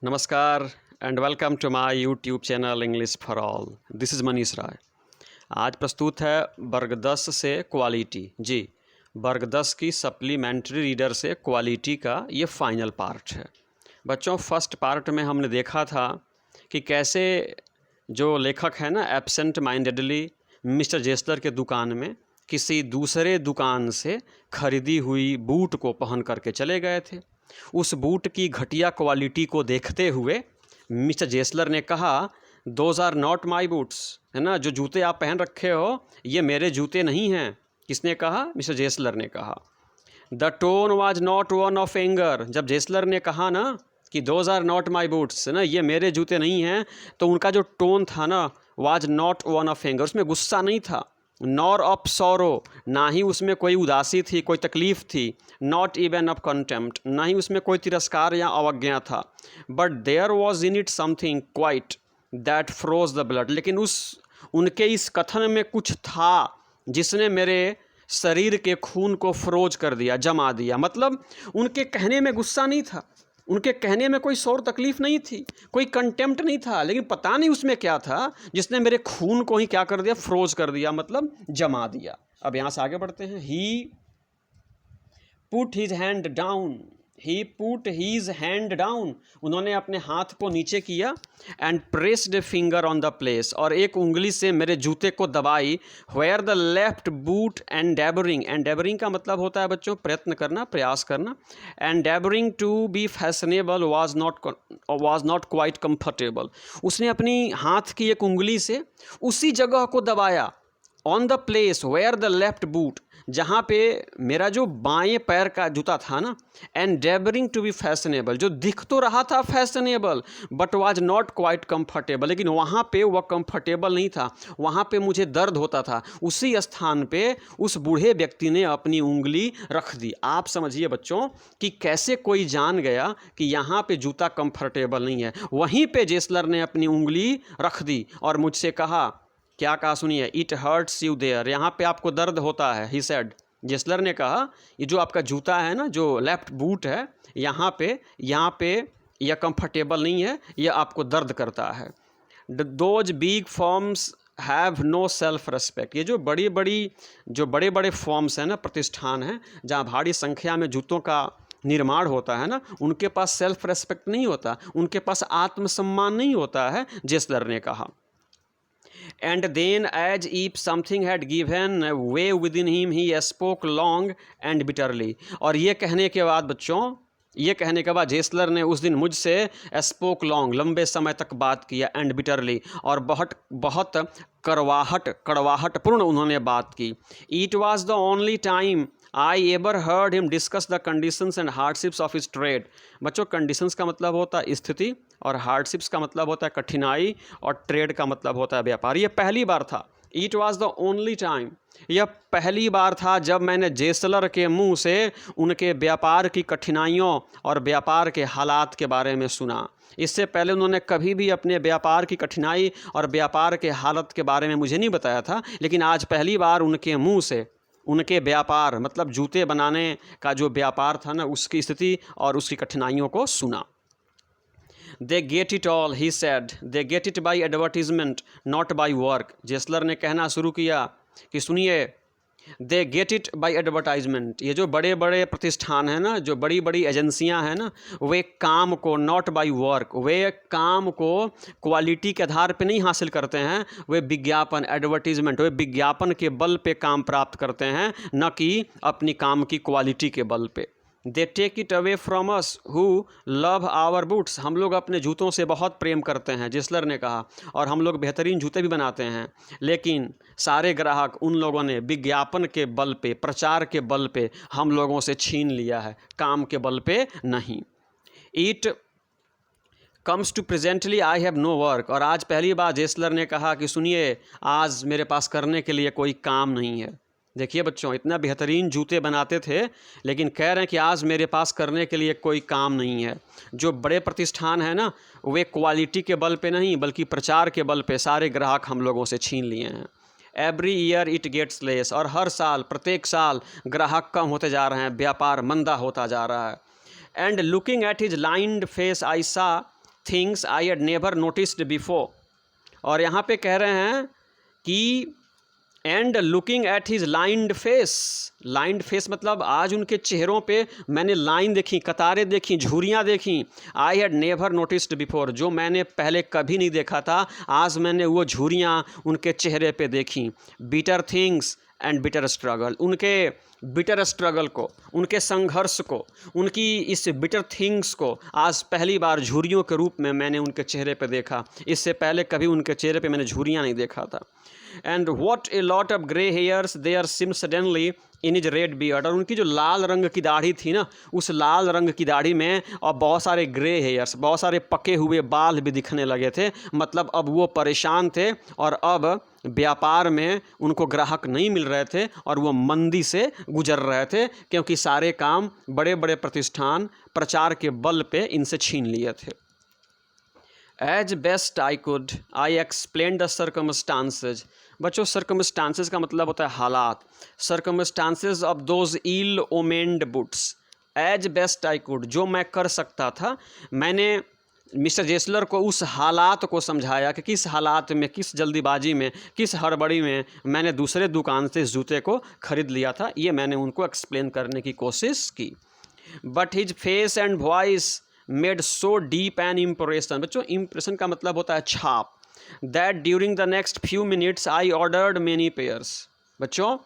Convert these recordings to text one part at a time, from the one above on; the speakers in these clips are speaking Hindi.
नमस्कार and welcome to my YouTube channel English for all. This is Manish Rai. आज प्रस्तुत है वर्ग 10 से क्वालिटी। जी, वर्ग 10 की सप्लीमेंट्री रीडर से क्वालिटी का ये फाइनल पार्ट है। बच्चों, फर्स्ट पार्ट में हमने देखा था कि कैसे जो लेखक है ना एब्सेंट माइंडेडली मिस्टर जेस्लर के दुकान में किसी दूसरे दुकान से खरीदी हुई बूट को पहन करके चले गए थे। उस बूट की घटिया क्वालिटी को देखते हुए मिस्टर जेस्लर ने कहा, those are not my boots, है ना, जो जूते आप पहन रखे हो ये मेरे जूते नहीं हैं। किसने कहा? मिस्टर जेस्लर ने कहा। The tone was not one of anger. जब जेस्लर ने कहा ना कि those are not my boots, है ना, ये मेरे जूते नहीं हैं, तो उनका जो टोन था ना was not one of anger, उसमें गुस्सा नहीं था। नॉर ऑफ सॉरो, ना ही उसमें कोई उदासी थी, कोई तकलीफ़ थी। नॉट इवन ऑफ कंटेम्प्ट, ना ही उसमें कोई तिरस्कार या अवज्ञा था। But there was in it something quite that froze the blood. लेकिन उनके इस कथन में कुछ था जिसने मेरे शरीर के खून को फ्रोज कर दिया, जमा दिया। मतलब उनके कहने में गुस्सा नहीं था, उनके कहने में कोई शौर तकलीफ नहीं थी, कोई कंटेम्प्ट नहीं था, लेकिन पता नहीं उसमें क्या था जिसने मेरे खून को ही क्या कर दिया, फ्रोज कर दिया, मतलब जमा दिया। अब यहाँ से आगे बढ़ते हैं। He put his hand down, he put his hand down, उन्होंने अपने हाथ को नीचे किया। And pressed finger on the place, और एक उंगली से मेरे जूते को दबाई। Where the left boot endeavouring, endeavouring का मतलब होता है बच्चों प्रयत्न करना, प्रयास करना। Endeavouring to be fashionable was not quite comfortable, उसने अपनी हाथ की एक उंगली से उसी जगह को दबाया। On the place where the left boot, जहाँ पे मेरा जो बाएं पैर का जूता था ना, एंडेवरिंग टू बी फैशनेबल, जो दिख तो रहा था fashionable but was not quite comfortable, लेकिन वहाँ पे वह कंफर्टेबल नहीं था, वहाँ पे मुझे दर्द होता था। उसी स्थान पे उस बूढ़े व्यक्ति ने अपनी उंगली रख दी। आप समझिए बच्चों कि कैसे कोई जान गया कि यहाँ पे जूता कंफर्टेबल नहीं है। वहीं पे जेस्लर ने अपनी उंगली रख दी और मुझसे कहा, क्या कहा सुनिए, इट हर्ट्स यू देयर, यहाँ पे आपको दर्द होता है। ही सेड, जेस्लर ने कहा, ये जो आपका जूता है ना, जो लेफ्ट बूट है, यहाँ पे यह कंफर्टेबल नहीं है, यह आपको दर्द करता है। Those big forms have no self respect, ये जो बड़े बड़े फॉर्म्स हैं ना, प्रतिष्ठान हैं जहाँ भारी संख्या में जूतों का निर्माण होता है ना, उनके पास सेल्फ रेस्पेक्ट नहीं होता, उनके पास आत्मसम्मान नहीं होता है, जेस्लर ने कहा। And then, as if something had given way within him, he spoke long and bitterly. और ये कहने के बाद बच्चों, ये कहने के बाद जेस्लर ने उस दिन मुझसे स्पोक लॉन्ग, लंबे समय तक बात किया, एंड बिटरली, और बहुत कड़वाहटपूर्ण उन्होंने बात की। It was the only time I ever heard him discuss the conditions and hardships of his trade. बच्चों, कंडीशंस का मतलब होता है स्थिति, और हार्डशिप्स का मतलब होता है कठिनाई, और ट्रेड का मतलब होता है व्यापार। ये पहली बार था। It was the only time, यह पहली बार था जब मैंने जेस्लर के मुंह से उनके व्यापार की कठिनाइयों और व्यापार के हालात के बारे में सुना। इससे पहले उन्होंने कभी भी अपने व्यापार की कठिनाई और व्यापार के हालत के बारे में मुझे नहीं बताया था, लेकिन आज पहली बार उनके मुंह से उनके व्यापार, मतलब जूते बनाने का जो व्यापार था ना, उसकी स्थिति और उसकी कठिनाइयों को सुना। They get it all, he said, they get it by advertisement not by work. Gessler ने कहना शुरू किया कि सुनिए, they get it by advertisement, ये जो बड़े बड़े प्रतिष्ठान हैं ना, जो बड़ी बड़ी एजेंसियां हैं ना, वे काम को, नॉट बाई वर्क, वे काम को क्वालिटी के आधार पे नहीं हासिल करते हैं, वे विज्ञापन, एडवर्टीजमेंट, वे विज्ञापन के बल पे काम प्राप्त करते हैं, न कि अपनी काम की क्वालिटी के बल पे। They take it away from us who love our boots, हम लोग अपने जूतों से बहुत प्रेम करते हैं, जेस्लर ने कहा, और हम लोग बेहतरीन जूते भी बनाते हैं, लेकिन सारे ग्राहक उन लोगों ने विज्ञापन के बल पे, प्रचार के बल पे हम लोगों से छीन लिया है, काम के बल पे नहीं। It comes to presently I have no work, और आज पहली बार जेस्लर ने कहा कि सुनिए, आज मेरे पास करने के लिए कोई काम नहीं है। देखिए बच्चों, इतना बेहतरीन जूते बनाते थे, लेकिन कह रहे हैं कि आज मेरे पास करने के लिए कोई काम नहीं है। जो बड़े प्रतिष्ठान हैं ना, वे क्वालिटी के बल पे नहीं बल्कि प्रचार के बल पे सारे ग्राहक हम लोगों से छीन लिए हैं। Every year it gets less, और हर साल, प्रत्येक साल ग्राहक कम होते जा रहे हैं, व्यापार मंदा होता जा रहा है। And looking at his lined face I saw things I had never noticed before. और यहाँ पे कह रहे हैं कि and looking at his lined face, lined face मतलब आज उनके चेहरों पे मैंने लाइन देखी, कतारें देखी, झुर्रियाँ देखी। आई हैड नेवर नोटिस्ड बिफोर, जो मैंने पहले कभी नहीं देखा था, आज मैंने वो झुर्रियाँ उनके चेहरे पे देखी। Bitter things and bitter struggle, उनके बिटर स्ट्रगल को, उनके संघर्ष को, उनकी इस बिटर थिंग्स को आज पहली बार झुर्रियों के रूप में मैंने उनके चेहरे पे देखा। इससे पहले कभी उनके चेहरे पे मैंने झुर्रियाँ नहीं देखा था। And what a lot of grey hairs there seem suddenly in his red beard, और उनकी जो लाल रंग की दाढ़ी थी ना, उस लाल रंग की दाढ़ी में अब बहुत सारे ग्रे हेयर्स, बहुत सारे पके हुए बाल भी दिखने लगे थे। मतलब अब वो परेशान थे और अब व्यापार में उनको ग्राहक नहीं मिल रहे थे और वो मंदी से गुजर रहे थे, क्योंकि सारे काम बड़े बड़े प्रतिष्ठान प्रचार के बल पे इनसे छीन लिए थे। As best I could I explain the circumstances. बच्चों, सर्कमस्टांसेस का मतलब होता है हालात। Circumstances of those ill omened boots. As best I could, जो मैं कर सकता था, मैंने मिस्टर जेसलर को उस हालात को समझाया कि किस हालात में, किस जल्दीबाजी में, किस हड़बड़ी में मैंने दूसरे दुकान से इस जूते को खरीद लिया था। ये मैंने उनको एक्सप्लेन करने की कोशिश की। But his face and voice made so deep an impression. बच्चों, इम्प्रेशन का मतलब होता है छाप। That during the next few minutes I ordered many pairs. बच्चों,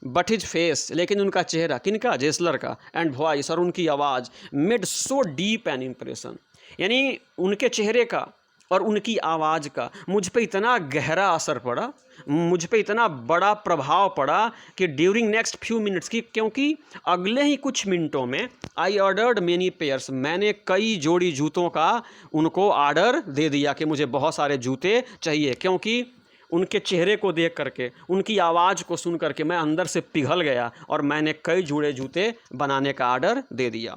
बट हिज फेस, लेकिन उनका चेहरा, किनका? जेसलर का, एंड वॉइस, और उनकी आवाज़, made so deep an impression, यानी उनके चेहरे का और उनकी आवाज़ का मुझ पे इतना गहरा असर पड़ा, मुझ पे इतना बड़ा प्रभाव पड़ा कि ड्यूरिंग नेक्स्ट फ्यू मिनट्स की, क्योंकि अगले ही कुछ मिनटों में आई ऑर्डर्ड मेनी पेयर्स, मैंने कई जोड़ी जूतों का उनको ऑर्डर दे दिया कि मुझे बहुत सारे जूते चाहिए। क्योंकि उनके चेहरे को देख करके, उनकी आवाज़ को सुन करके मैं अंदर से पिघल गया और मैंने कई जोड़े जूते बनाने का ऑर्डर दे दिया।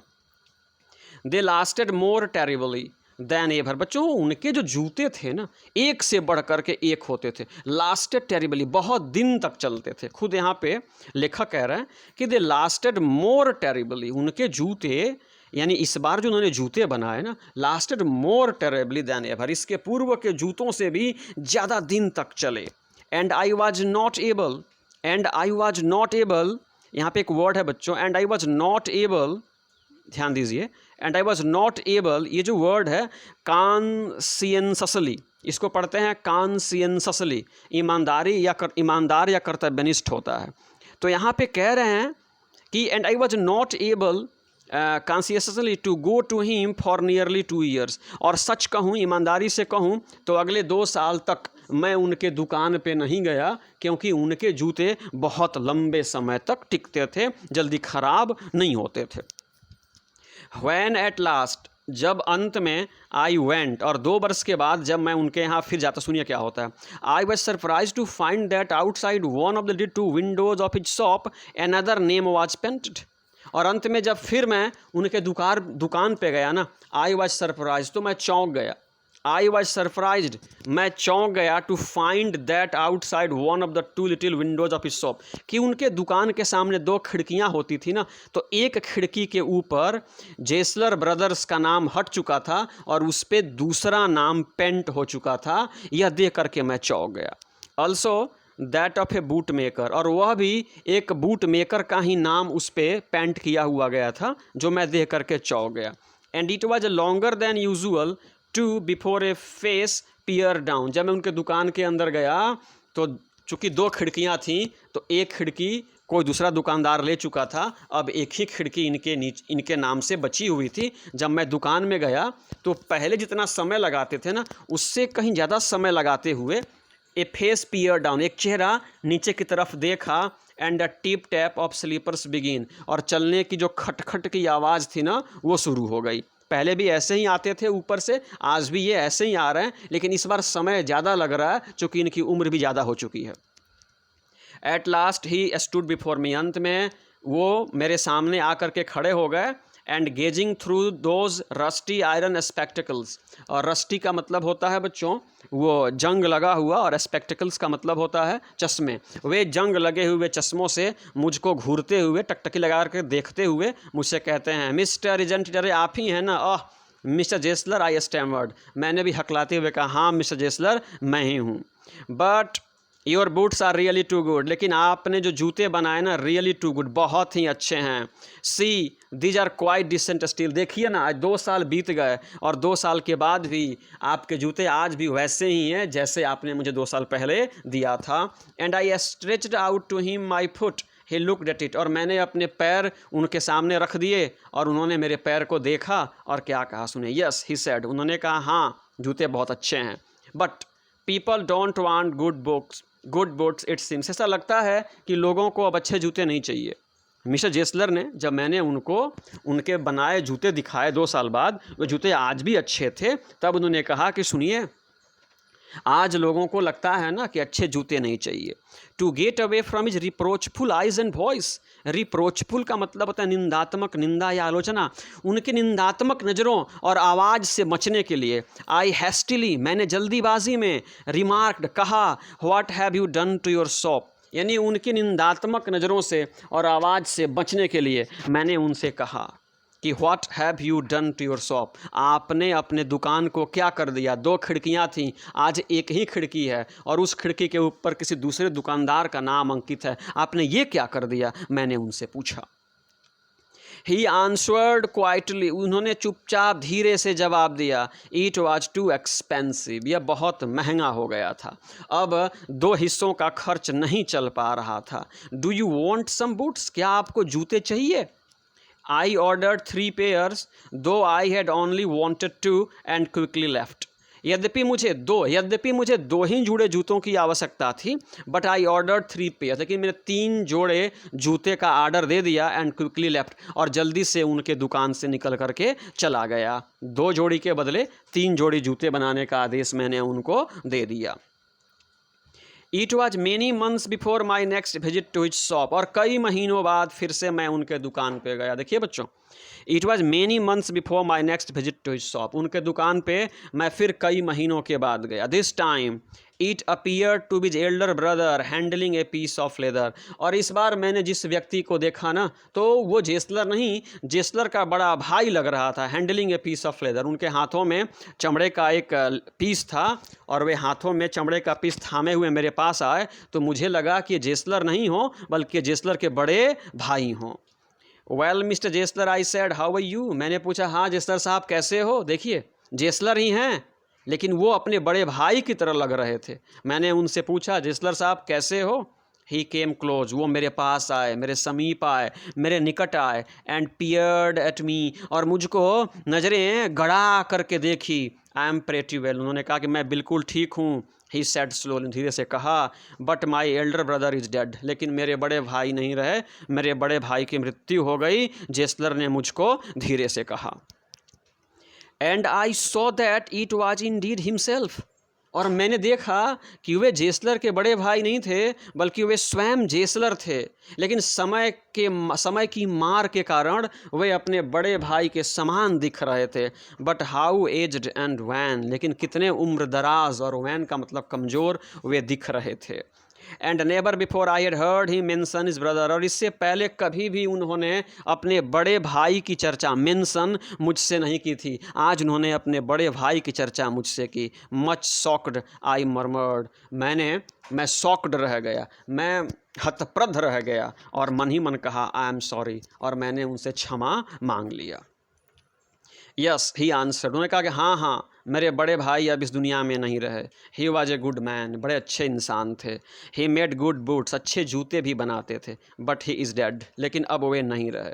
दे लास्टेड मोर टेरिबली दैन एवर। बच्चों, उनके जो जूते थे ना, एक से बढ़ कर के एक होते थे। लास्टेड टेरिबली, बहुत दिन तक चलते थे। खुद यहाँ पे लेखक कह रहे हैं कि दे लास्टेड मोर टेरिबली, उनके जूते, यानी इस बार जो उन्होंने जूते बनाए ना, लास्टेड मोर टेरिबली दैन एवर, इसके पूर्व के जूतों से भी ज़्यादा दिन तक चले। And I was not able, and I was not able, यहाँ पे एक वर्ड है बच्चों, and I was not able, ध्यान दीजिए, and I was not able, ये जो वर्ड है कॉन्शियसली, इसको पढ़ते हैं कॉन्शियसली, ईमानदारी या ईमानदार या कर्तव्यनिष्ठ होता है। तो यहाँ पे कह रहे हैं कि and I was not able conscientiously to go to him for nearly 2 years, और सच कहूँ, ईमानदारी से कहूँ तो अगले 2 साल तक मैं उनके दुकान पे नहीं गया, क्योंकि उनके जूते बहुत लंबे समय तक टिकते थे, जल्दी ख़राब नहीं होते थे। When at last, जब अंत में, आई वेंट, और 2 वर्ष के बाद जब मैं उनके यहाँ फिर जाता, सुनिए क्या होता है। I was surprise to find that outside one of the 2 windows of his shop another name was painted. और अंत में जब फिर मैं उनके दुकान पे गया ना, आई वॉज सरप्राइज, तो मैं चौंक गया। आई वॉज सरप्राइज्ड, मैं चौंक गया, to find that outside one of the 2 little windows of his shop, कि उनके दुकान के सामने 2 खिड़कियां होती थी ना, तो एक खिड़की के ऊपर जेसलर ब्रदर्स का नाम हट चुका था और उस पर दूसरा नाम पेंट हो चुका था। यह देख करके मैं चौंक गया। Also that of A boot maker, और वह भी एक बूट मेकर का ही नाम उस पर पेंट किया हुआ गया था, जो मैं देख करके चौंक गया। And it was longer than usual too before a face peer down. जब मैं उनके दुकान के अंदर गया तो चूँकि 2 खिड़कियाँ थीं, तो एक खिड़की कोई दूसरा दुकानदार ले चुका था, अब एक ही खिड़की इनके नाम से बची हुई थी। जब मैं दुकान में गया तो पहले जितना समय लगाते थे ना, उससे कहीं ज़्यादा समय लगाते हुए ए फेस पियर डाउन, एक चेहरा नीचे की तरफ देखा, and a tip tap of slippers begin, और चलने की जो खटखट की आवाज़ थी ना, वो शुरू हो गई। पहले भी ऐसे ही आते थे ऊपर से, आज भी ये ऐसे ही आ रहे हैं, लेकिन इस बार समय ज़्यादा लग रहा है, चूँकि इनकी उम्र भी ज़्यादा हो चुकी है। At last he stood before me, अंत में वो मेरे सामने आकर के खड़े हो गए। And gazing through those rusty iron spectacles, और रस्टी का मतलब होता है बच्चों वो जंग लगा हुआ, और स्पेक्टिकल्स का मतलब होता है चश्मे। वे जंग लगे हुए चश्मों से मुझको घूरते हुए, टकटकी लगा करके देखते हुए मुझसे कहते हैं, मिस्टर एजेंट, अरे आप ही हैं ना, मिस्टर जेसलर, आई स्टैमर्ड, मैंने भी हकलाते हुए कहा, हाँ मिस्टर जेसलर, मैं ही हूँ। But your boots are really too good, लेकिन आपने जो जूते बनाए ना, रियली टू गुड, बहुत ही अच्छे हैं। See these are quite decent still, देखिए ना, आज 2 साल बीत गए और 2 साल के बाद भी आपके जूते आज भी वैसे ही हैं जैसे आपने मुझे 2 साल पहले दिया था। And I stretched out to him my foot, he looked at it, और मैंने अपने पैर उनके सामने रख दिए और उन्होंने मेरे पैर को देखा और क्या कहा सुने, यस ही सेड, उन्होंने कहा हाँ जूते बहुत अच्छे हैं। But people don't want good boots it seems, ऐसा लगता है कि लोगों को अब अच्छे जूते नहीं चाहिए। मिस्टर जेसलर ने, जब मैंने उनको उनके बनाए जूते दिखाए 2 साल बाद, वो जूते आज भी अच्छे थे, तब उन्होंने कहा कि सुनिए, आज लोगों को लगता है ना कि अच्छे जूते नहीं चाहिए। To get away from his reproachful eyes and voice, reproachful का मतलब होता है निंदात्मक, निंदा या आलोचना, उनके निंदात्मक नज़रों और आवाज़ से बचने के लिए, आई हैस्टिली, मैंने जल्दीबाजी में, रिमार्क्ड, कहा, what have you done to your shop, यानी उनकी निंदात्मक नज़रों से और आवाज़ से बचने के लिए मैंने उनसे कहा कि what have you done to your shop, आपने अपने दुकान को क्या कर दिया। 2 खिड़कियां थीं, आज एक ही खिड़की है और उस खिड़की के ऊपर किसी दूसरे दुकानदार का नाम अंकित है, आपने ये क्या कर दिया, मैंने उनसे पूछा। ही आंसवर्ड क्वाइटली, उन्होंने चुपचाप धीरे से जवाब दिया, इट वॉज टू एक्सपेंसिव, यह बहुत महंगा हो गया था, अब 2 हिस्सों का खर्च नहीं चल पा रहा था। Do you want some boots, क्या आपको जूते चाहिए। I ordered 3 pairs, though I had only wanted 2 and quickly left. यद्यपि मुझे 2 ही जोड़े जूतों की आवश्यकता थी, बट आई ऑर्डर्ड 3 पेयर, लेकिन मैंने 3 जोड़े जूते का आर्डर दे दिया, एंड क्विकली लेफ्ट, और जल्दी से उनके दुकान से निकल करके चला गया। 2 जोड़ी के बदले 3 जोड़ी जूते बनाने का आदेश मैंने उनको दे दिया। It was many months before my next visit to his shop, और कई महीनों बाद फिर से मैं उनके दुकान पे गया। देखिए बच्चों, it was many months before my next visit to his shop, उनके दुकान पे मैं फिर कई महीनों के बाद गया। This time it appear to be elder brother handling a piece of leather, और इस बार मैंने जिस व्यक्ति को देखा ना, तो वो जेसलर नहीं, जेसलर का बड़ा भाई लग रहा था। Handling a piece of leather, उनके हाथों में चमड़े का एक पीस था और वे हाथों में चमड़े का पीस थामे हुए मेरे पास आए, तो मुझे लगा कि जेसलर नहीं हो बल्कि जेसलर के बड़े भाई हों। Well Mr Gessler, I said, how are you, मैंने पूछा, हाँ जेसलर साहब कैसे हो। देखिए जेसलर ही हैं, लेकिन वो अपने बड़े भाई की तरह लग रहे थे। मैंने उनसे पूछा, जेसलर साहब कैसे हो। ही केम क्लोज, वो मेरे पास आए, मेरे समीप आए, मेरे निकट आए, एंड पियर्ड एट मी, और मुझको नज़रें गड़ा करके देखी। आई एम प्रेटी वेल, उन्होंने कहा कि मैं बिल्कुल ठीक हूँ। ही सेड स्लोली, धीरे से कहा, but my elder brother is dead, लेकिन मेरे बड़े भाई नहीं रहे, मेरे बड़े भाई की मृत्यु हो गई, जेसलर ने मुझको धीरे से कहा। And I saw that it was Indeed himself, और मैंने देखा कि वे जेसलर के बड़े भाई नहीं थे बल्कि वे स्वयं जेसलर थे, लेकिन समय की मार के कारण वे अपने बड़े भाई के समान दिख रहे थे। But how aged and wan, लेकिन कितने उम्र दराज, और वैन का मतलब कमज़ोर, वे दिख रहे थे। And never before I had heard he mention his brother, और इससे पहले कभी भी उन्होंने अपने बड़े भाई की चर्चा मेंशन मुझसे नहीं की थी। आज उन्होंने अपने बड़े भाई की चर्चा मुझसे की। मच शॉक्ड आई मर्मर्ड, मैं शॉक्ड रह गया, मैं हतप्रभ रह गया, और मन ही मन कहा आई एम सॉरी, और मैंने उनसे क्षमा मांग लिया। यस ही आंसर्ड, उन्होंने कहा कि हाँ, मेरे बड़े भाई अब इस दुनिया में नहीं रहे। He was a good man, बड़े अच्छे इंसान थे। ही मेड गुड बूट्स, अच्छे जूते भी बनाते थे। बट ही इज़ डेड, लेकिन अब वे नहीं रहे।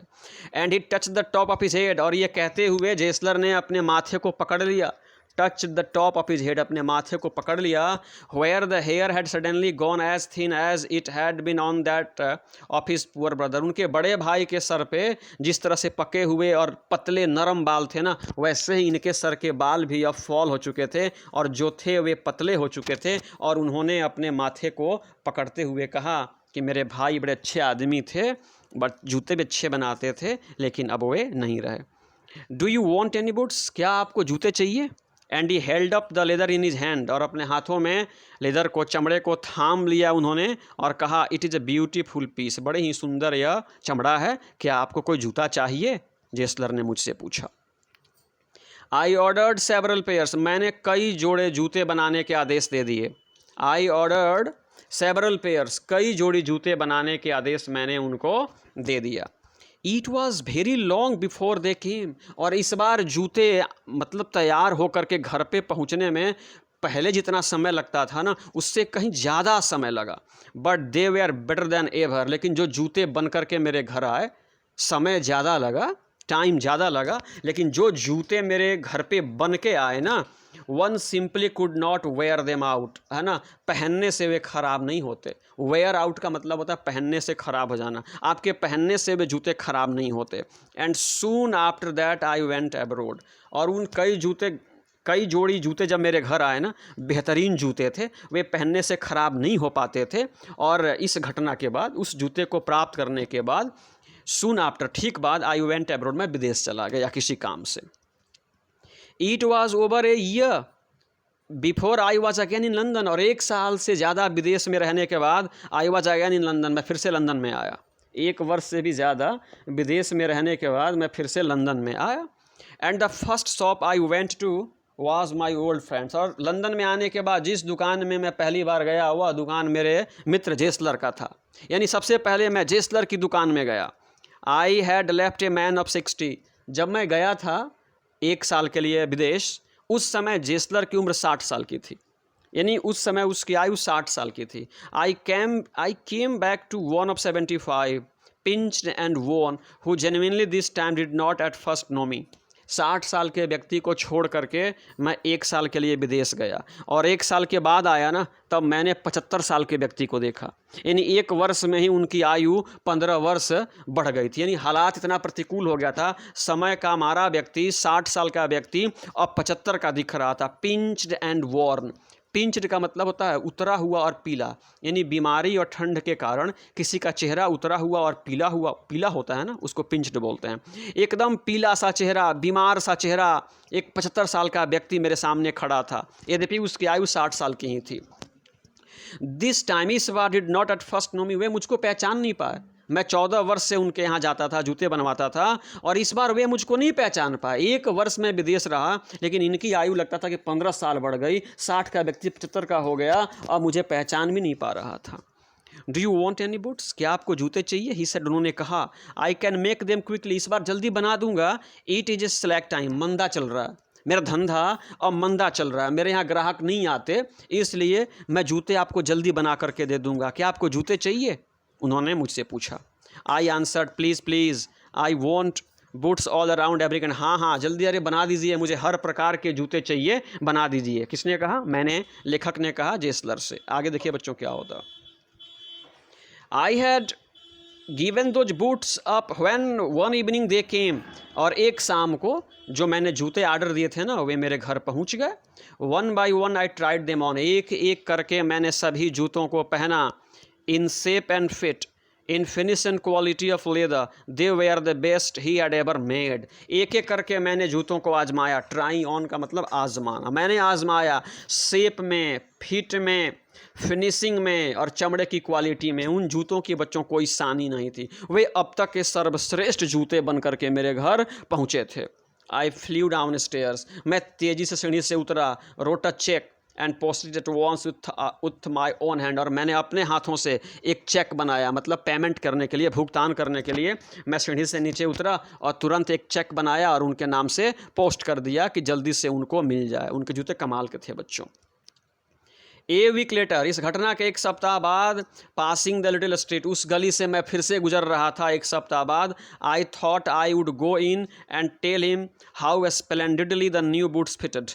And he touch the top of his head, और ये कहते हुए जेसलर ने अपने माथे को पकड़ लिया। Touch the top of his head, अपने माथे को पकड़ लिया। Where the hair had suddenly gone as thin as it had been on that of his poor brother, उनके बड़े भाई के सर पे जिस तरह से पके हुए और पतले नरम बाल थे ना, वैसे ही इनके सर के बाल भी अब फॉल हो चुके थे, और जो थे वे पतले हो चुके थे। और उन्होंने अपने माथे को पकड़ते हुए कहा कि मेरे भाई बड़े अच्छे आदमी थे, बट जूते भी अच्छे बनाते थे, लेकिन अब वे नहीं रहे। Do you want any boots, क्या आपको जूते चाहिए। And he held up the leather in his hand, और अपने हाथों में लेदर को, चमड़े को थाम लिया उन्होंने, और कहा it is a beautiful piece, बड़े ही सुंदर यह चमड़ा है, क्या आपको कोई जूता चाहिए। जेसलर ने मुझसे पूछा। आई ऑर्डर्ड सेवरल पेयर्स, मैंने कई जोड़े जूते बनाने के आदेश दे दिए। आई ऑर्डर्ड सेवरल पेयर्स, कई जोड़ी जूते बनाने के आदेश मैंने उनको दे दिया। It was very long before they came, और इस बार जूते मतलब तैयार होकर के घर पे पहुंचने में पहले जितना समय लगता था ना, उससे कहीं ज़्यादा समय लगा। But they were better than ever, लेकिन जो जूते बन करके मेरे घर आए, समय ज़्यादा लगा, टाइम ज़्यादा लगा, लेकिन जो जूते मेरे घर पे बन के आए ना, one simply could not wear them out, है ना, पहनने से वे ख़राब नहीं होते। वेयर आउट का मतलब होता है पहनने से ख़राब हो जाना, आपके पहनने से वे जूते ख़राब नहीं होते। And soon after that I went abroad, और उन कई जोड़ी जूते जब मेरे घर आए ना, बेहतरीन जूते थे, वे पहनने से ख़राब नहीं हो पाते थे। और इस घटना के बाद, उस जूते को प्राप्त करने के बाद, सून आफ्टर, ठीक बाद, आई वेंट अब्रोड, मैं विदेश चला गया किसी काम से। It was over a year before I was again in London, और 1 साल से ज़्यादा विदेश में रहने के बाद I was again in London, मैं फिर से लंदन में आया। 1 वर्ष से भी ज़्यादा विदेश में रहने के बाद मैं फिर से लंदन में आया। And the first shop I went to was my old friends, और लंदन में आने के बाद जिस दुकान में मैं पहली बार गया, वह दुकान मेरे मित्र जेसलर का था। यानी सबसे पहले मैं जेसलर की दुकान में गया। I had left a man of 60, जब मैं गया था 1 साल के लिए विदेश, उस समय जेसलर की उम्र 60 साल की थी, यानी उस समय उसकी आयु 60 साल की थी। I came back to one of 75, pinched and wan, who genuinely this time did not at first know me. 60 साल के व्यक्ति को छोड़ करके मैं 1 साल के लिए विदेश गया, और 1 साल के बाद आया ना, तब मैंने 75 साल के व्यक्ति को देखा। यानी 1 वर्ष में ही उनकी आयु 15 वर्ष बढ़ गई थी। यानी हालात इतना प्रतिकूल हो गया था, समय का हमारा व्यक्ति, 60 साल का व्यक्ति अब 75 का दिख रहा था। पिंच्ड एंड वॉर्न, पिंच्ड का मतलब होता है उतरा हुआ और पीला, यानी बीमारी और ठंड के कारण किसी का चेहरा उतरा हुआ और पीला होता है ना, उसको पिंच्ड बोलते हैं। एकदम पीला सा चेहरा, बीमार सा चेहरा, एक 75 साल का व्यक्ति मेरे सामने खड़ा था, यद्यपि उसकी आयु 60 साल की ही थी। दिस टाइम इस बार did not at first know me, वे मुझको पहचान नहीं पाए। मैं 14 वर्ष से उनके यहाँ जाता था, जूते बनवाता था, और इस बार वे मुझको नहीं पहचान पाए। 1 वर्ष में विदेश रहा, लेकिन इनकी आयु लगता था कि 15 साल बढ़ गई, 60 का व्यक्ति 75 का हो गया, और मुझे पहचान भी नहीं पा रहा था। Do you want any boots, क्या आपको जूते चाहिए? ही सेड, उन्होंने कहा। I can make them quickly, इस बार जल्दी बना दूंगा। It is a slack time, मंदा चल रहा है, मेरा धंधा अब मंदा चल रहा है, मेरे यहाँ ग्राहक नहीं आते, इसलिए मैं जूते आपको जल्दी बना करके दे दूंगा। क्या आपको जूते चाहिए? उन्होंने मुझसे पूछा। I answered, please please, I want boots all around every kind, हाँ हाँ जल्दी अरे बना दीजिए, मुझे हर प्रकार के जूते चाहिए, बना दीजिए। किसने कहा? मैंने, लेखक ने कहा जेसलर से। आगे देखिए बच्चों क्या होता। I had given those boots up when one evening they came, और एक शाम को जो मैंने जूते ऑर्डर दिए थे ना, वे मेरे घर पहुंच गए। One by one I tried them on, एक एक करके मैंने सभी जूतों को पहना। In shape and fit, in finish and quality of leather, they were the best he had ever made, एक एक करके मैंने जूतों को आजमाया। ट्राई ऑन का मतलब आजमाना, मैंने आजमाया शेप में, फिट में, फिनिशिंग में और चमड़े की क्वालिटी में। उन जूतों की बच्चों कोई सानी नहीं थी, वे अब तक के सर्वश्रेष्ठ जूते बन करके मेरे घर पहुँचे थे। आई फ्ल्यू डाउन स्टेयर्स, मैं तेज़ी से सीढ़ी से उतरा। Wrote a cheque and posted it once with my own hand, और मैंने अपने हाथों से एक चेक बनाया, मतलब पेमेंट करने के लिए, भुगतान करने के लिए मैं सीढ़ी से नीचे उतरा और तुरंत एक चेक बनाया और उनके नाम से पोस्ट कर दिया कि जल्दी से उनको मिल जाए। उनके जूते कमाल के थे बच्चों। ए वीक लेटर, इस घटना के 1 सप्ताह बाद, पासिंग द लिटिल स्ट्रीट, उस गली से मैं फिर से गुजर रहा था 1 सप्ताह बाद। I thought I would go in and tell him how splendidly the new boots fitted,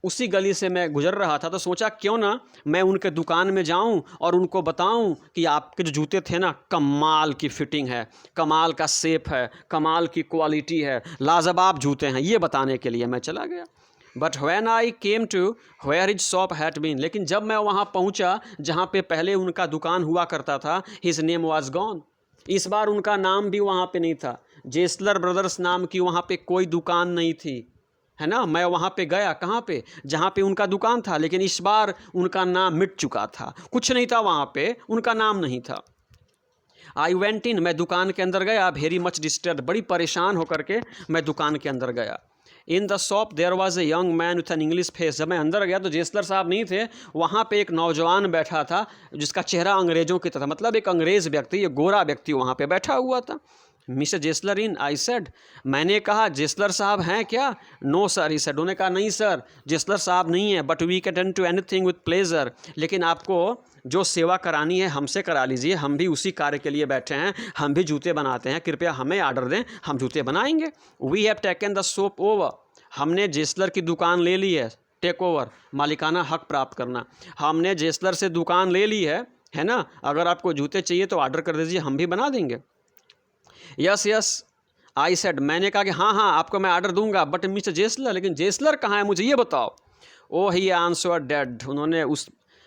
उसी गली से मैं गुजर रहा था तो सोचा क्यों ना मैं उनके दुकान में जाऊं और उनको बताऊं कि आपके जो जूते थे ना, कमाल की फिटिंग है, कमाल का शेप है, कमाल की क्वालिटी है, लाजवाब जूते हैं, ये बताने के लिए मैं चला गया। But when I came to where his shop had been, लेकिन जब मैं वहाँ पहुँचा जहाँ पे पहले उनका दुकान हुआ करता था, हिज नेम वाज गॉन, इस बार उनका नाम भी वहाँ पे नहीं था। जेसलर ब्रदर्स नाम की वहाँ पे कोई दुकान नहीं थी, है ना। मैं वहाँ पे गया, कहाँ पे? जहाँ पे उनका दुकान था, लेकिन इस बार उनका नाम मिट चुका था, कुछ नहीं था वहाँ पे, उनका नाम नहीं था। आई वेंट इन, मैं दुकान के अंदर गया, वेरी मच डिस्टर्ब, बड़ी परेशान होकर के मैं दुकान के अंदर गया। In the shop there was a young man with an English face. जब मैं अंदर गया तो जेसलर साहब नहीं थे, वहाँ पे एक नौजवान बैठा था जिसका चेहरा अंग्रेज़ों की तरह, मतलब एक अंग्रेज़ व्यक्ति, ये गोरा व्यक्ति वहाँ पे बैठा हुआ था। मिस्टर जेसलर इन, आई सेड, मैंने कहा जेसलर साहब हैं क्या? No sir, he said. उन्होंने कहा नहीं सर, जेसलर साहब नहीं है, but we can attend to anything with pleasure. लेकिन आपको जो सेवा करानी है हमसे करा लीजिए, हम भी उसी कार्य के लिए बैठे हैं, हम भी जूते बनाते हैं, कृपया हमें आर्डर दें, हम जूते बनाएंगे। We have taken the shop over, हमने जेसलर की दुकान ले ली है। टेक ओवर, मालिकाना हक प्राप्त करना। हमने जेसलर से दुकान ले ली है ना? अगर आपको जूते चाहिए तो ऑर्डर कर दीजिए, हम भी बना देंगे। यस यस, आई सेड, मैंने कहा कि हाँ हाँ आपको मैं ऑर्डर दूंगा, बट मिस्टर जेसलर, लेकिन जेसलर कहाँ है, मुझे ये बताओ। ओ ही आंसर डेड, उन्होंने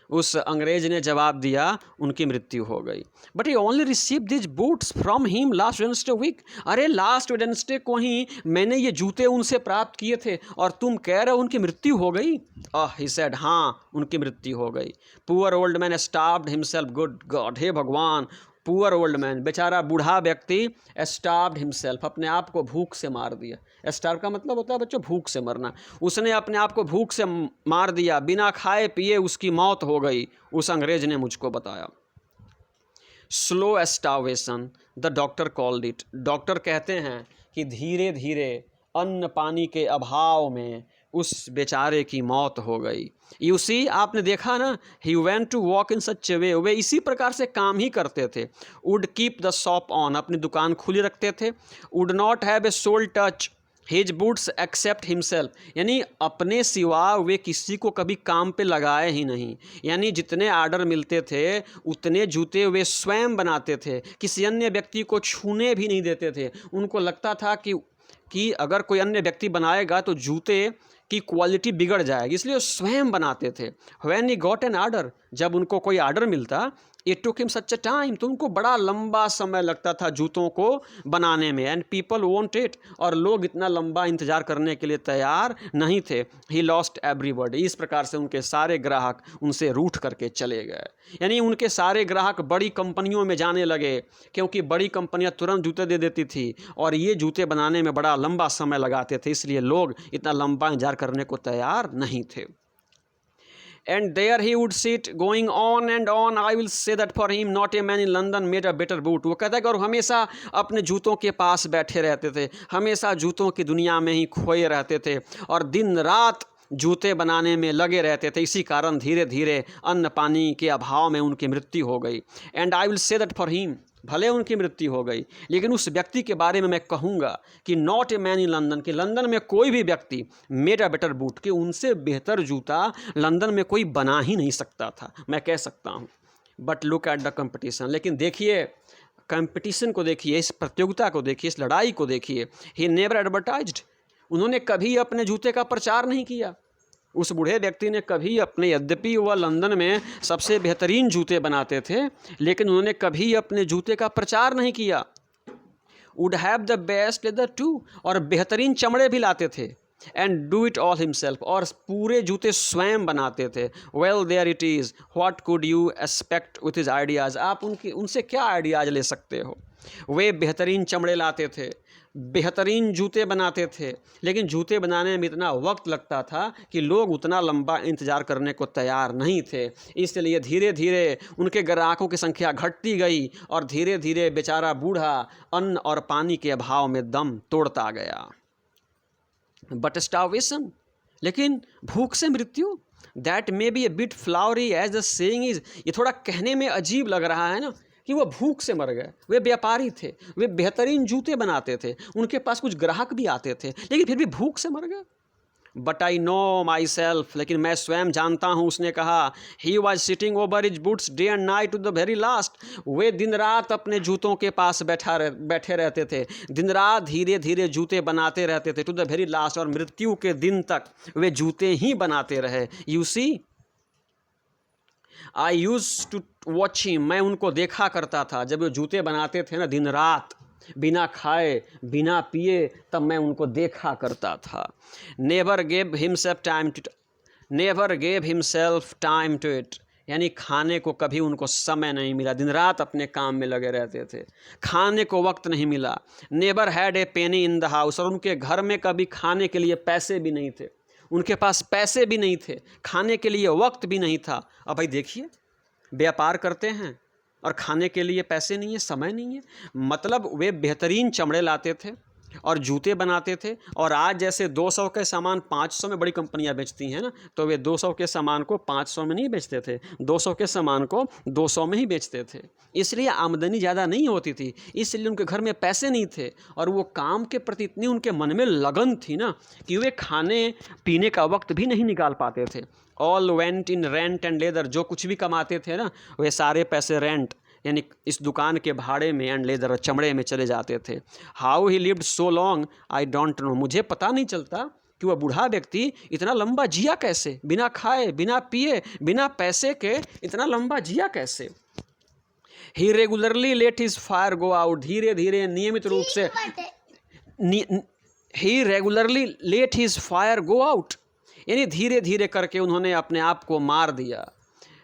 उस अंग्रेज ने जवाब दिया, उनकी मृत्यु हो गई। But he only receive this boots from him last Wednesday week. अरे लास्ट वेडनेसडे को ही मैंने ये जूते उनसे प्राप्त किए थे और तुम कह रहे हो उनकी मृत्यु हो गई? ही सेड, हाँ उनकी मृत्यु हो गई। Poor old man starved himself, good God, हे भगवान। पुअर ओल्ड मैन, बेचारा बूढ़ा व्यक्ति, स्टार्व्ड हिमसेल्फ, अपने आप को भूख से मार दिया। स्टार्व का मतलब होता है बच्चों भूख से मरना। उसने अपने आप को भूख से मार दिया, बिना खाए पिए उसकी मौत हो गई, उस अंग्रेज ने मुझको बताया। Slow starvation the doctor called it, doctor कहते हैं कि धीरे धीरे अन्न पानी के अभाव में उस बेचारे की मौत हो गई। यू सी, आपने देखा ना, he went to walk in such a way, वे इसी प्रकार से काम ही करते थे। Would keep the shop on, अपनी दुकान खुली रखते थे। Would not have a soul touch his boots except himself, यानी अपने सिवा वे किसी को कभी काम पे लगाए ही नहीं। यानी जितने आर्डर मिलते थे उतने जूते वे स्वयं बनाते थे, किसी अन्य व्यक्ति को छूने भी नहीं देते थे। उनको लगता था कि अगर कोई अन्य व्यक्ति बनाएगा तो जूते की क्वालिटी बिगड़ जाएगी, इसलिए स्वयं बनाते थे। When he got an order, जब उनको कोई आर्डर मिलता, it took him such a time, तो उनको बड़ा लंबा समय लगता था जूतों को बनाने में। एंड पीपल वॉन्ट इट, और लोग इतना लंबा इंतजार करने के लिए तैयार नहीं थे। ही लॉस्ट एवरीबॉडी, इस प्रकार से उनके सारे ग्राहक उनसे रूठ करके चले गए। यानी उनके सारे ग्राहक बड़ी कंपनियों में जाने लगे, क्योंकि बड़ी कंपनियां तुरंत जूते दे देती थी और ये जूते बनाने में बड़ा लंबा समय लगाते थे, इसलिए लोग इतना लंबा इंतजार करने को तैयार नहीं थे। And there he would sit going on and on. I will say that for him not a man in London made a better boot. वो कहता है कि और हमेशा अपने जूतों के पास बैठे रहते थे, हमेशा जूतों की दुनिया में ही खोए रहते थे और दिन रात जूते बनाने में लगे रहते थे। इसी कारण धीरे धीरे अन्न पानी के अभाव में उनकी मृत्यु हो गई। And I will say that for him, भले उनकी मृत्यु हो गई, लेकिन उस व्यक्ति के बारे में मैं कहूँगा कि not a man in London, कि लंदन में कोई भी व्यक्ति मेड अ बेटर बूट, कि उनसे बेहतर जूता लंदन में कोई बना ही नहीं सकता था, मैं कह सकता हूँ। But look at the competition, लेकिन देखिए कंपटीशन को, देखिए इस प्रतियोगिता को, देखिए इस लड़ाई को देखिए। ही नेवर एडवर्टाइज्ड, उन्होंने कभी अपने जूते का प्रचार नहीं किया। उस बूढ़े व्यक्ति ने कभी अपने, यद्यपि वह लंदन में सबसे बेहतरीन जूते बनाते थे, लेकिन उन्होंने कभी अपने जूते का प्रचार नहीं किया। Would have the best leather too, और बेहतरीन चमड़े भी लाते थे। And do it all himself, और पूरे जूते स्वयं बनाते थे। Well there it is, what could you expect with his ideas, आप उनसे क्या आइडियाज़ ले सकते हो। वे बेहतरीन चमड़े लाते थे, बेहतरीन जूते बनाते थे, लेकिन जूते बनाने में इतना वक्त लगता था कि लोग उतना लंबा इंतज़ार करने को तैयार नहीं थे। इसलिए धीरे धीरे उनके ग्राहकों की संख्या घटती गई और धीरे धीरे बेचारा बूढ़ा अन्न और पानी के अभाव में दम तोड़ता गया। बट स्टार्वेशन, लेकिन भूख से मृत्यु, that may be a bit flowery as the saying is, ये थोड़ा कहने में अजीब लग रहा है ना कि वो भूख से मर गए। वे व्यापारी थे, वे बेहतरीन जूते बनाते थे, उनके पास कुछ ग्राहक भी आते थे, लेकिन फिर भी भूख से मर गए। But I know myself, लेकिन मैं स्वयं जानता हूँ, उसने कहा। He was sitting over his boots day and night to the very last, वे दिन रात अपने जूतों के पास बैठे रहते थे, दिन रात धीरे धीरे जूते बनाते रहते थे, टू द वेरी लास्ट, और मृत्यु के दिन तक वे जूते ही बनाते रहे। You see, I use to watch him, मैं उनको देखा करता था जब वो जूते बनाते थे ना, दिन रात बिना खाए बिना पिए, तब मैं उनको देखा करता था। Never gave himself time to it, यानी खाने को कभी उनको समय नहीं मिला, दिन रात अपने काम में लगे रहते थे, खाने को वक्त नहीं मिला। Never had a Penney in the house, और उनके घर में कभी खाने के लिए पैसे भी नहीं थे, उनके पास पैसे भी नहीं थे, खाने के लिए वक्त भी नहीं था। अब भाई देखिए, व्यापार करते हैं और खाने के लिए पैसे नहीं है, समय नहीं है। मतलब वे बेहतरीन चमड़े लाते थे और जूते बनाते थे, और आज जैसे 200 के सामान 500 में बड़ी कंपनियां बेचती हैं ना, तो वे 200 के सामान को 500 में नहीं बेचते थे, 200 के सामान को 200 में ही बेचते थे। इसलिए आमदनी ज़्यादा नहीं होती थी, इसलिए उनके घर में पैसे नहीं थे, और वो काम के प्रति इतनी उनके मन में लगन थी ना कि वे खाने पीने का वक्त भी नहीं निकाल पाते थे। All went in rent and leather, जो कुछ भी कमाते थे ना, वे सारे पैसे रेंट यानी इस दुकान के भाड़े में एंड लेदर चमड़े में चले जाते थे। How he lived so long I don't know, मुझे पता नहीं चलता कि वह बूढ़ा व्यक्ति इतना लंबा जिया कैसे, बिना खाए, बिना पिए, बिना पैसे के इतना लंबा जिया कैसे। He regularly let his fire go out, धीरे धीरे नियमित रूप से he regularly let his fire go out, यानी धीरे धीरे करके उन्होंने अपने आप को मार दिया।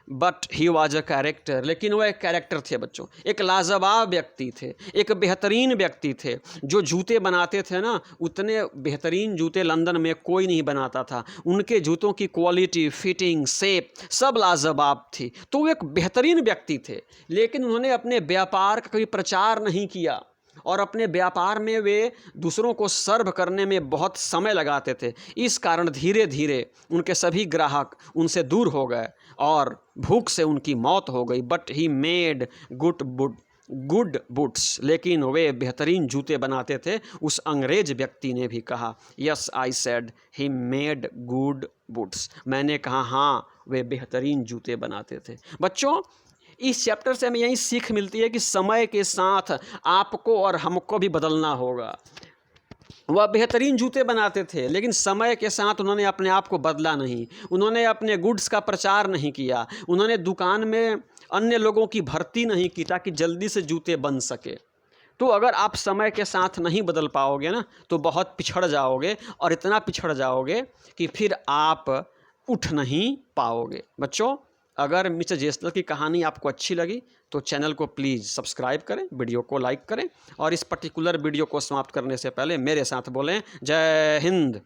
But he was a character, लेकिन वह एक कैरेक्टर थे बच्चों, एक लाजवाब व्यक्ति थे, एक बेहतरीन व्यक्ति थे। जो जूते बनाते थे ना, उतने बेहतरीन जूते लंदन में कोई नहीं बनाता था। उनके जूतों की क्वालिटी, फिटिंग, शेप सब लाजवाब थी। तो वो एक बेहतरीन व्यक्ति थे, लेकिन उन्होंने अपने व्यापार का कभी प्रचार नहीं किया, और अपने व्यापार में वे दूसरों को सर्व करने में बहुत समय लगाते थे। इस कारण धीरे धीरे उनके सभी ग्राहक उनसे दूर हो गए और भूख से उनकी मौत हो गई। But he made good boots, लेकिन वे बेहतरीन जूते बनाते थे। उस अंग्रेज व्यक्ति ने भी कहा, yes I said he made good boots, मैंने कहा हाँ, वे बेहतरीन जूते बनाते थे। बच्चों, इस चैप्टर से हमें यही सीख मिलती है कि समय के साथ आपको और हमको भी बदलना होगा। वह बेहतरीन जूते बनाते थे, लेकिन समय के साथ उन्होंने अपने आप को बदला नहीं, उन्होंने अपने गुड्स का प्रचार नहीं किया, उन्होंने दुकान में अन्य लोगों की भर्ती नहीं की ताकि जल्दी से जूते बन सके। तो अगर आप समय के साथ नहीं बदल पाओगे ना, तो बहुत पिछड़ जाओगे, और इतना पिछड़ जाओगे कि फिर आप उठ नहीं पाओगे। बच्चों, अगर मिस्टर जेसलर की कहानी आपको अच्छी लगी तो चैनल को प्लीज़ सब्सक्राइब करें, वीडियो को लाइक करें, और इस पर्टिकुलर वीडियो को समाप्त करने से पहले मेरे साथ बोलें, जय हिंद।